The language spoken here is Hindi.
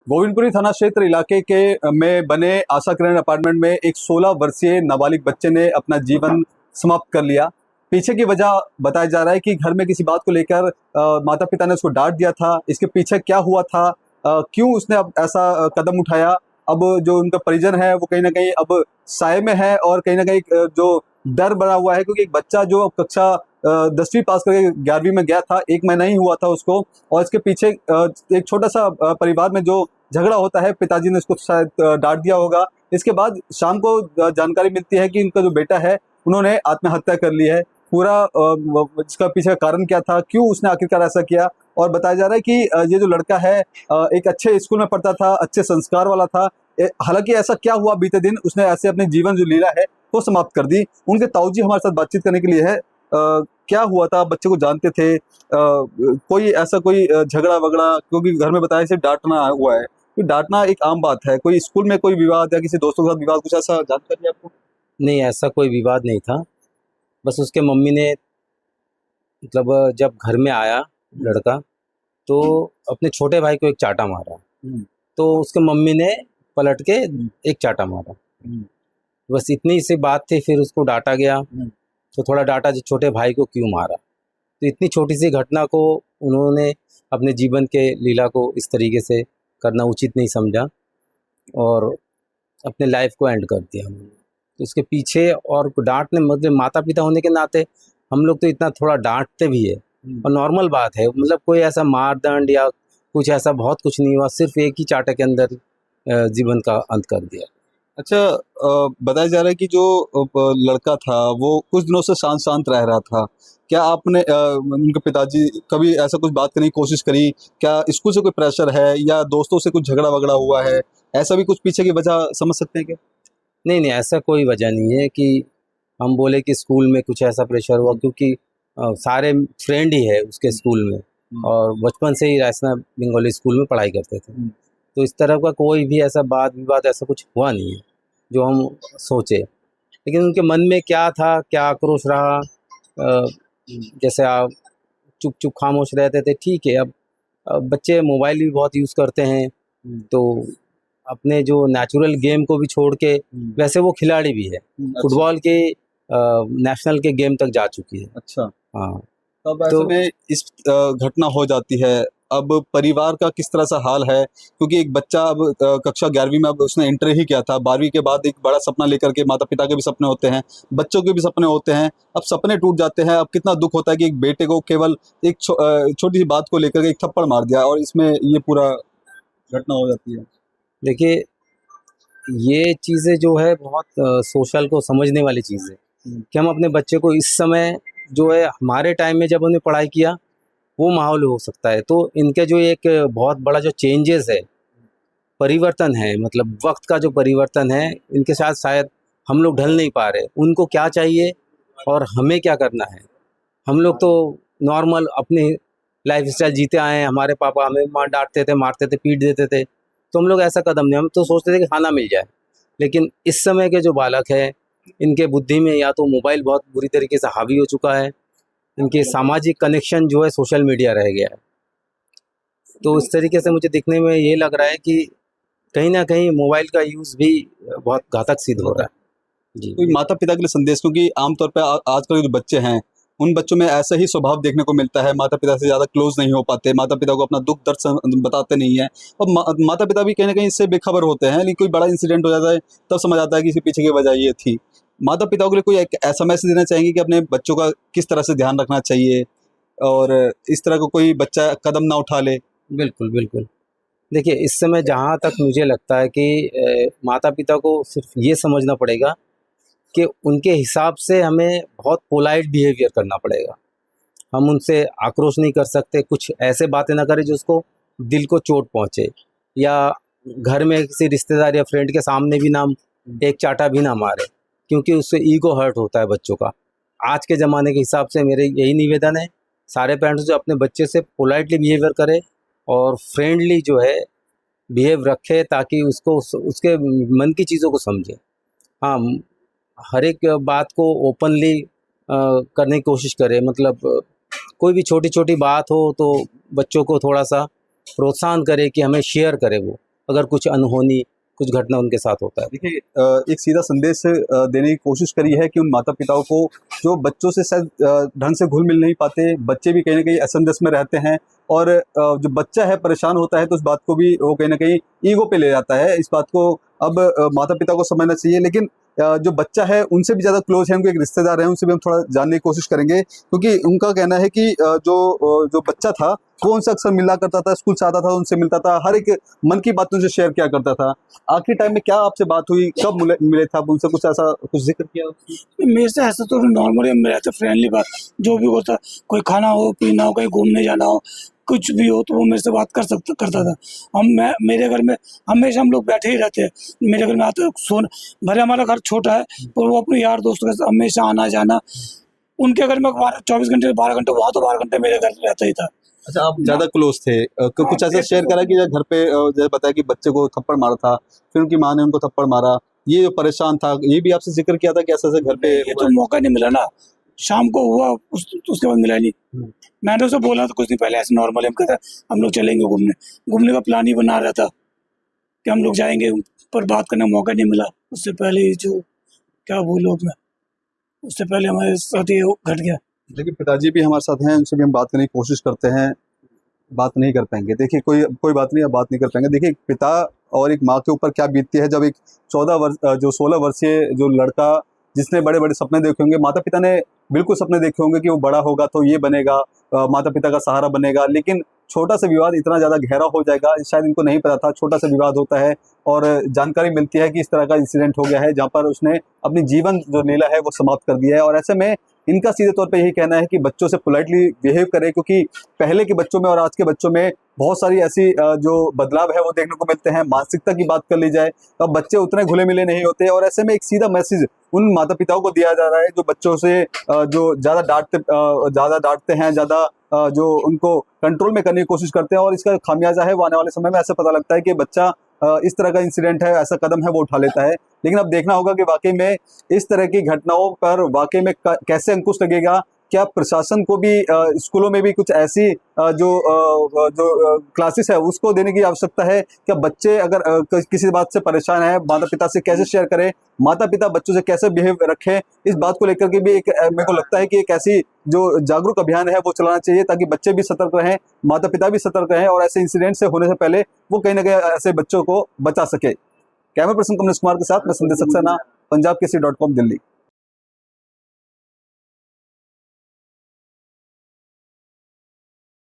गोविंदपुरी थाना क्षेत्र इलाके के में बने आशा किरण अपार्टमेंट में एक 16 वर्षीय नाबालिग बच्चे ने अपना जीवन समाप्त कर लिया। पीछे की वजह बताया जा रहा है कि घर में किसी बात को लेकर माता पिता ने उसको डांट दिया था। इसके पीछे क्या हुआ था, क्यों उसने अब ऐसा कदम उठाया, अब जो उनका परिजन है वो कहीं ना कहीं अब साए में है और कहीं ना कहीं जो डर बना हुआ है, क्योंकि एक बच्चा जो कक्षा 10वीं पास करके 11वीं में गया था, 1 महीना ही हुआ था उसको, और इसके पीछे एक छोटा सा परिवार में जो झगड़ा होता है, पिताजी ने उसको शायद डांट दिया होगा। इसके बाद शाम को जानकारी मिलती है कि उनका जो बेटा है उन्होंने आत्महत्या कर ली है। पूरा इसका पीछे का कारण क्या था, क्यों उसने आखिरकार ऐसा किया, और बताया जा रहा है कि ये जो लड़का है एक अच्छे स्कूल में पढ़ता था, अच्छे संस्कार वाला था। हालांकि ऐसा क्या हुआ बीते दिन, उसने ऐसे अपनी जीवन जो लीला है वो समाप्त कर दी। उनके ताऊजी हमारे साथ बातचीत करने के लिए है। क्या हुआ था, बच्चे को जानते थे, कोई ऐसा कोई झगड़ा वगड़ा, क्योंकि घर में बताया सिर्फ डांटना हुआ है, तो डांटना एक आम बात है। कोई स्कूल में कोई विवाद या किसी दोस्तों के साथ विवाद, कुछ ऐसा जानकारी है आपको? नहीं, ऐसा कोई विवाद नहीं था। बस उसके मम्मी ने मतलब जब घर में आया लड़का तो अपने छोटे भाई को एक चाटा मारा। तो उसके मम्मी ने पलट के एक चाटा मारा। बस इतनी सी बात थी। फिर उसको डांटा गया तो थोड़ा डांटा, जो छोटे भाई को क्यों मारा। तो इतनी छोटी सी घटना को उन्होंने अपने जीवन के लीला को इस तरीके से करना उचित नहीं समझा और अपने लाइफ को एंड कर दिया उन्होंने। तो इसके पीछे और डांटने मतलब माता पिता होने के नाते हम लोग तो इतना थोड़ा डांटते भी है और नॉर्मल बात है। मतलब कोई ऐसा मारदंड या कुछ ऐसा बहुत कुछ नहीं हुआ, सिर्फ एक ही चाटे के अंदर जीवन का अंत कर दिया। अच्छा, बताया जा रहा है कि जो लड़का था वो कुछ दिनों से शांत शांत रह रहा था। क्या आपने उनके पिताजी कभी ऐसा कुछ बात करने की कोशिश करी? क्या स्कूल से कोई प्रेशर है या दोस्तों से कुछ झगड़ा वगड़ा हुआ है? ऐसा भी कुछ पीछे की वजह समझ सकते हैं क्या? नहीं नहीं, ऐसा कोई वजह नहीं है कि हम बोले कि स्कूल में कुछ ऐसा प्रेशर हुआ, क्योंकि सारे फ्रेंड ही है उसके स्कूल में और बचपन से ही रैसना बंगाली स्कूल में पढ़ाई करते थे। तो इस तरह का कोई भी ऐसा वाद विवाद ऐसा कुछ हुआ नहीं है जो हम सोचे। लेकिन उनके मन में क्या था, क्या आक्रोश रहा, जैसे आप चुप चुप खामोश रहते थे, ठीक है। अब बच्चे मोबाइल भी बहुत यूज़ करते हैं, तो अपने जो नेचुरल गेम को भी छोड़ के, वैसे वो खिलाड़ी भी है, फुटबॉल के नेशनल के गेम तक जा चुकी है। अच्छा। हाँ, तब ऐसे तो में इस घटना हो जाती है, अब परिवार का किस तरह सा हाल है? क्योंकि एक बच्चा अब कक्षा 11वीं में, अब उसने इंटर ही किया था, 12वीं के बाद एक बड़ा सपना लेकर के, माता पिता के भी सपने होते हैं, बच्चों के भी सपने होते हैं, अब सपने टूट जाते हैं। अब कितना दुख होता है कि एक बेटे को केवल एक छोटी सी बात को लेकर के एक थप्पड़ मार दिया और इसमें ये पूरा घटना हो जाती है। देखिए, ये चीज़ें जो है बहुत सोशल को समझने वाली चीज़ है कि हम अपने बच्चे को इस समय जो है, हमारे टाइम में जब उन्हें पढ़ाई किया वो माहौल हो सकता है, तो इनके जो एक बहुत बड़ा जो चेंजेस है, परिवर्तन है, मतलब वक्त का जो परिवर्तन है, इनके साथ शायद हम लोग ढल नहीं पा रहे। उनको क्या चाहिए और हमें क्या करना है। हम लोग तो नॉर्मल अपनी लाइफ स्टाइल जीते आए हैं। हमारे पापा हमें मार डांटते थे, मारते थे, पीट देते थे, तो हम लोग ऐसा कदम नहीं, हम तो सोचते थे कि खाना मिल जाए। लेकिन इस समय के जो बालक है, इनके बुद्धि में या तो मोबाइल बहुत बुरी तरीके से हावी हो चुका है, इनके सामाजिक कनेक्शन जो है सोशल मीडिया रह गया है। तो इस तरीके से मुझे दिखने में ये लग रहा है कि कहीं ना कहीं मोबाइल का यूज़ भी बहुत घातक सिद्ध हो रहा है। जी। कोई माता पिता के लिए संदेश, क्योंकि आमतौर पे आजकल के जो बच्चे हैं उन बच्चों में ऐसा ही स्वभाव देखने को मिलता है, माता पिता से ज़्यादा क्लोज नहीं हो पाते, माता पिता को अपना दुख दर्द बताते नहीं है, और माता पिता भी कहीं ना कहीं इससे बेखबर होते हैं। लेकिन कोई बड़ा इंसिडेंट हो जाता है तब समझ आता है कि इसके पीछे की वजह ये थी। माता पिताओं के लिए कोई एक ऐसा मैसेज देना चाहेंगे कि अपने बच्चों का किस तरह से ध्यान रखना चाहिए और इस तरह का कोई बच्चा कदम ना उठा ले? बिल्कुल बिल्कुल। देखिए, इस समय जहाँ तक मुझे लगता है कि माता पिता को सिर्फ ये समझना पड़ेगा कि उनके हिसाब से हमें बहुत पोलाइट बिहेवियर करना पड़ेगा। हम उनसे आक्रोश नहीं कर सकते, कुछ ऐसे बातें ना करें जो उसको दिल को चोट पहुँचे, या घर में किसी रिश्तेदार या फ्रेंड के सामने भी ना एक चाटा भी ना मारे, क्योंकि उससे ईगो हर्ट होता है बच्चों का। आज के ज़माने के हिसाब से मेरे यही निवेदन है, सारे पेरेंट्स जो अपने बच्चे से पोलाइटली बिहेवियर करें और फ्रेंडली जो है बिहेव रखे, ताकि उसको उसके मन की चीज़ों को समझे। हाँ, हर एक बात को ओपनली करने की कोशिश करें। मतलब कोई भी छोटी छोटी बात हो तो बच्चों को थोड़ा सा प्रोत्साहन करे कि हमें शेयर करे वो, अगर कुछ अनहोनी कुछ घटना उनके साथ होता है। देखिए एक सीधा संदेश देने की कोशिश करी है कि उन माता पिताओं को जो बच्चों से शायद ढंग से घुल मिल नहीं पाते, बच्चे भी कहीं ना कहीं असमंजस में रहते हैं, और जो बच्चा है परेशान होता है तो उस बात को भी वो कहीं ना कहीं ईगो पे ले जाता है। इस बात को अब माता पिता को समझना चाहिए। लेकिन जो बच्चा है उनसे भी ज़्यादा क्लोज है, उनके एक रिश्तेदार हैं, उनसे भी हम थोड़ा जानने की कोशिश करेंगे, क्योंकि उनका कहना है कि जो बच्चा था वो उनसे अक्सर मिला करता था, स्कूल से आता था, उनसे मिलता था, हर एक मन की बात उनसे शेयर किया करता था। आखिरी टाइम में क्या आपसे बात हुई, कब मिले थे आप उनसे, कुछ ऐसा कुछ जिक्र किया? मेरे से ऐसा तो नॉर्मली मेरे से फ्रेंडली बात जो भी होता, कोई खाना हो पीना हो कहीं घूमने जाना हो कुछ भी हो तो वो मेरे से बात करता था। मेरे घर में हमेशा हम लोग बैठे ही रहते हैं। मेरे घर में आते सोन भले हमारा घर छोटा है पर वो अपने यार दोस्तों के साथ हमेशा आना जाना। उनके घर में 24 घंटे 12 घंटे वहाँ तो 12 घंटे मेरे घर रहता ही था। अच्छा, आप ज्यादा क्लोज थे, कुछ ऐसा शेयर करा कि घर पे जैसे बताया कि बच्चे को थप्पड़ मारा था, फिर उनकी माँ ने उनको थप्पड़ मारा, ये जो परेशान था ये भी आपसे जिक्र किया था कि ऐसा घर पे? ये तो मौका नहीं मिला ना, शाम को हुआ उसके बाद मिला नहीं। मैंने उसे बोला था कुछ दिन पहले ऐसे नॉर्मली हम कहते हम लोग चलेंगे घूमने का प्लान ही बना रहा था कि हम लोग जाएंगे, पर बात करने का मौका नहीं मिला। उससे पहले जो क्या बोलूँ मैं, उससे पहले हमारे साथ ये घट गया। देखिए पिताजी भी हमारे साथ हैं, उनसे भी हम बात करने की कोशिश करते हैं, बात नहीं कर पाएंगे। देखिए कोई बात नहीं, अब बात नहीं कर पाएंगे। देखिए पिता और एक माँ के ऊपर क्या बीतती है जब एक 16 वर्षीय जो लड़का जिसने बड़े बड़े सपने देखे होंगे, माता पिता ने बिल्कुल सपने देखे होंगे कि वो बड़ा होगा तो ये बनेगा, माता पिता का सहारा बनेगा, लेकिन छोटा सा विवाद इतना ज़्यादा गहरा हो जाएगा, शायद इनको नहीं पता था। छोटा सा विवाद होता है और जानकारी मिलती है कि इस तरह का इंसिडेंट हो गया है जहाँ पर उसने अपनी जीवन जो लीला है वो समाप्त कर दिया है। और ऐसे में इनका सीधे तौर पे यही कहना है कि बच्चों से पोलाइटली बिहेव करें, क्योंकि पहले के बच्चों में और आज के बच्चों में बहुत सारी ऐसी जो बदलाव है वो देखने को मिलते हैं। मानसिकता की बात कर ली जाए तो अब बच्चे उतने घुले मिले नहीं होते, और ऐसे में एक सीधा मैसेज उन माता पिताओं को दिया जा रहा है जो बच्चों से जो ज़्यादा डांटते हैं, ज़्यादा जो उनको कंट्रोल में करने की कोशिश करते हैं, और इसका खामियाजा है वो आने वाले समय में ऐसे पता लगता है कि बच्चा इस तरह का इंसिडेंट है, ऐसा कदम है वो उठा लेता है। लेकिन अब देखना होगा कि वाकई में इस तरह की घटनाओं पर वाकई में कैसे अंकुश लगेगा। क्या प्रशासन को भी स्कूलों में भी कुछ ऐसी जो क्लासेस है उसको देने की आवश्यकता है? क्या बच्चे अगर किसी बात से परेशान है, माता पिता से कैसे शेयर करें, माता पिता बच्चों से कैसे बिहेव रखें, इस बात को लेकर के भी एक मेरे को लगता है कि एक ऐसी जो जागरूक अभियान है वो चलाना चाहिए, ताकि बच्चे भी सतर्क रहें, माता पिता भी सतर्क रहें, और ऐसे इंसिडेंट से होने से पहले वो कहीं ना कहीं ऐसे बच्चों को बचा सके। कैमरा पर्सन कमलेश कुमार के साथ मैं संदेश सक्सेना, पंजाब केसरी.com, दिल्ली।